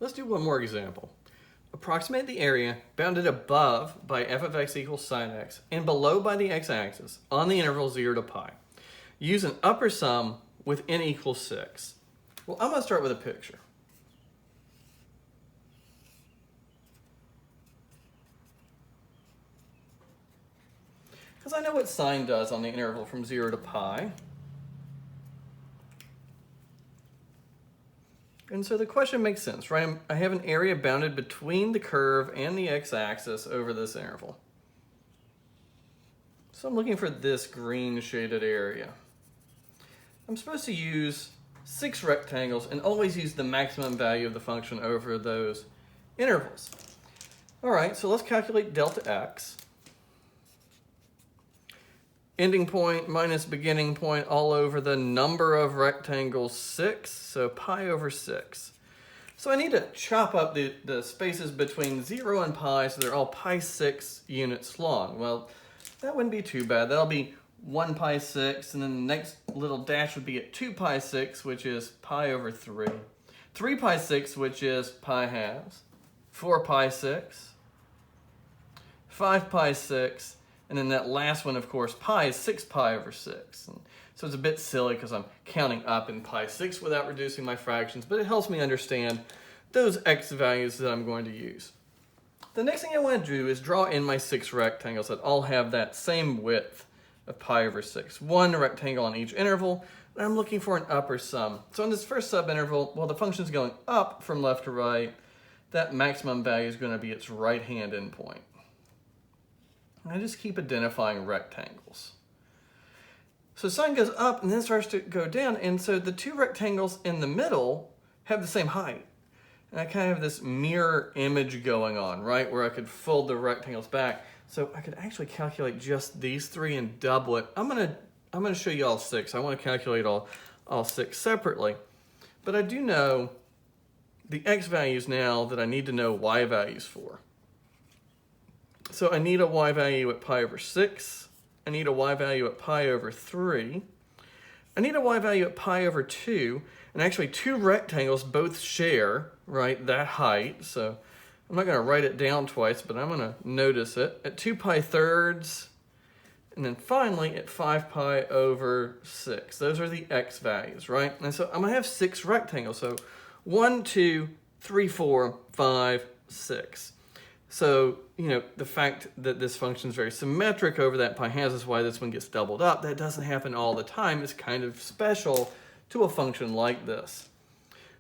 Let's do one more example. Approximate the area bounded above by f of x equals sine x and below by the x-axis on the interval 0 to pi. Use an upper sum with n equals 6. Well, I'm going to start with a picture. Because I know what sine does on the interval from 0 to pi. And so the question makes sense, right? I have an area bounded between the curve and the x-axis over this interval. So I'm looking for this green shaded area. I'm supposed to use 6 rectangles and always use the maximum value of the function over those intervals. All right, so let's calculate delta x. Ending point minus beginning point all over the number of rectangles 6, so pi over 6. So I need to chop up the spaces between 0 and pi so they're all pi 6 units long. Well, that wouldn't be too bad. That'll be 1 pi 6, and then the next little dash would be at 2 pi 6, which is pi over 3. 3 pi 6, which is pi halves. 4 pi 6. 5 pi 6. And then that last one, of course, pi is 6 pi over 6. And so it's a bit silly because I'm counting up in pi 6 without reducing my fractions, but it helps me understand those x values that I'm going to use. The next thing I want to do is draw in my 6 rectangles that all have that same width of pi over 6. One rectangle on each interval, and I'm looking for an upper sum. So in this first subinterval, while the function's going up from left to right, that maximum value is going to be its right-hand endpoint. I just keep identifying rectangles. So sine goes up and then starts to go down, and so the 2 rectangles in the middle have the same height. And I kind of have this mirror image going on, right, where I could fold the rectangles back. So I could actually calculate just these 3 and double it. I'm gonna show you all 6. I want to calculate all 6 separately. But I do know the x values now that I need to know y values for. So I need a y value at pi over 6. I need a y value at pi over 3. I need a y value at pi over 2. And actually 2 rectangles both share, right, that height. So I'm not going to write it down twice, but I'm going to notice it. At 2 pi thirds, and then finally at 5 pi over 6. Those are the x values, right? And so I'm going to have 6 rectangles. So 1, 2, 3, 4, 5, 6. So, you know, the fact that this function is very symmetric over that pi halves is why this one gets doubled up. That doesn't happen all the time. It's kind of special to a function like this.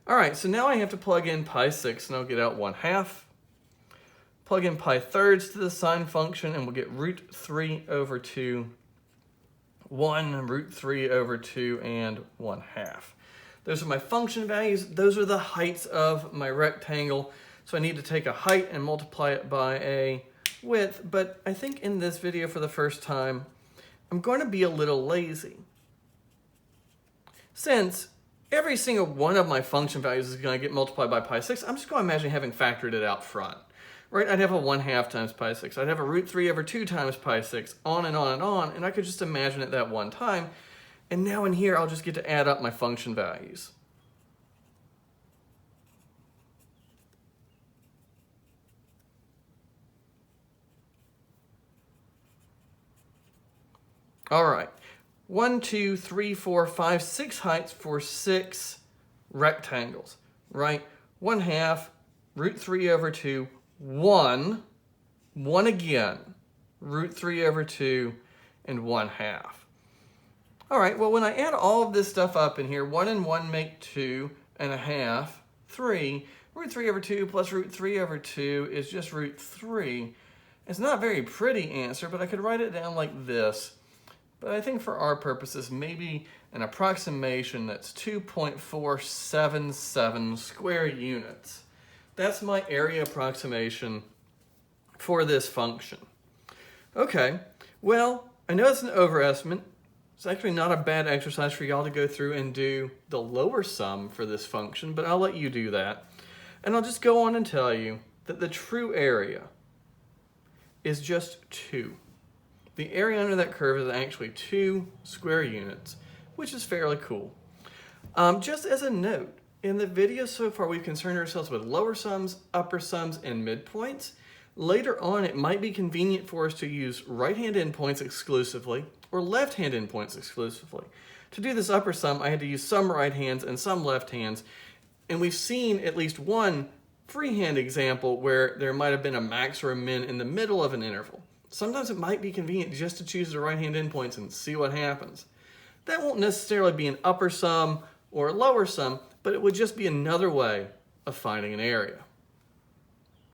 All right, so now I have to plug in pi 6, and I'll get out 1/2. Plug in pi thirds to the sine function, and we'll get root 3 over 2, 1, root 3 over 2, and 1/2. Those are my function values. Those are the heights of my rectangle. So I need to take a height and multiply it by a width, but I think in this video for the first time, I'm going to be a little lazy. Since every single one of my function values is going to get multiplied by pi 6, I'm just going to imagine having factored it out front. Right? I'd have a 1/2 times pi 6. I'd have a root 3 over 2 times pi 6, on and on and on, and I could just imagine it that one time. And now in here, I'll just get to add up my function values. All right, 1, 2, 3, 4, 5, 6 heights for 6 rectangles, right? 1/2, root 3 over 2, 1 again, root 3 over 2, and 1/2. All right, well, when I add all of this stuff up in here, 1 and 1 make 2 1/2, 3. Root 3 over 2 plus root 3 over 2 is just root 3. It's not a very pretty answer, but I could write it down like this. But I think for our purposes, maybe an approximation that's 2.477 square units. That's my area approximation for this function. Okay, well, I know it's an overestimate. It's actually not a bad exercise for y'all to go through and do the lower sum for this function, but I'll let you do that. And I'll just go on and tell you that the true area is just 2. The area under that curve is actually 2 square units, which is fairly cool. Just as a note, In the video so far, we've concerned ourselves with lower sums, upper sums, and midpoints. Later on, it might be convenient for us to use right-hand endpoints exclusively or left-hand endpoints exclusively. To do this upper sum, I had to use some right hands and some left hands, and we've seen at least one freehand example where there might have been a max or a min in the middle of an interval. Sometimes it might be convenient just to choose the right-hand endpoints and see what happens. That won't necessarily be an upper sum or a lower sum, but it would just be another way of finding an area.